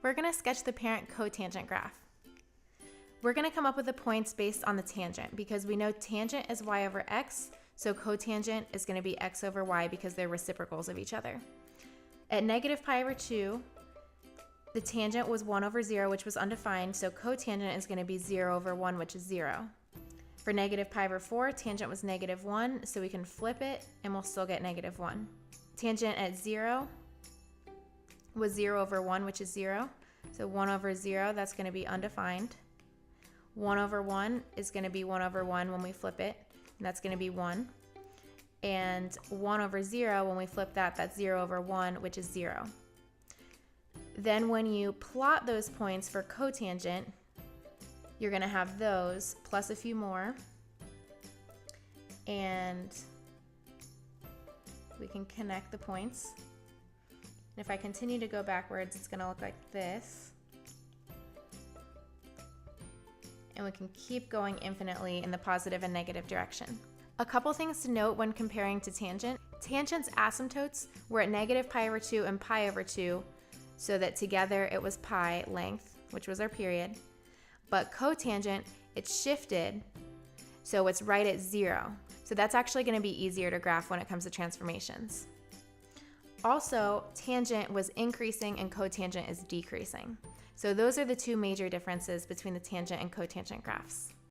we're going to sketch the parent cotangent graph. We're going to come up with the points based on the tangent because we know tangent is y over x, so cotangent is going to be x over y because they're reciprocals of each other. At negative pi over 2, the tangent was 1 over 0, which was undefined, so cotangent is going to be 0 over 1, which is 0. For negative pi over 4, tangent was negative 1, so we can flip it and we'll still get negative 1. Tangent at 0 was 0 over 1, which is 0. So 1 over 0, that's going to be undefined. 1 over 1 is going to be 1 over 1 when we flip it, and that's going to be 1. And 1 over 0, when we flip that, that's 0 over 1, which is 0. Then when you plot those points for cotangent, you're going to have those plus a few more. And we can connect the points. And if I continue to go backwards, it's going to look like this. And we can keep going infinitely in the positive and negative direction. A couple things to note when comparing to tangent. Tangent's asymptotes were at negative pi over 2 and pi over 2, so that together it was pi length, which was our period. But cotangent, it's shifted, so it's right at 0. So that's actually going to be easier to graph when it comes to transformations. Also, tangent was increasing and cotangent is decreasing. So those are the two major differences between the tangent and cotangent graphs.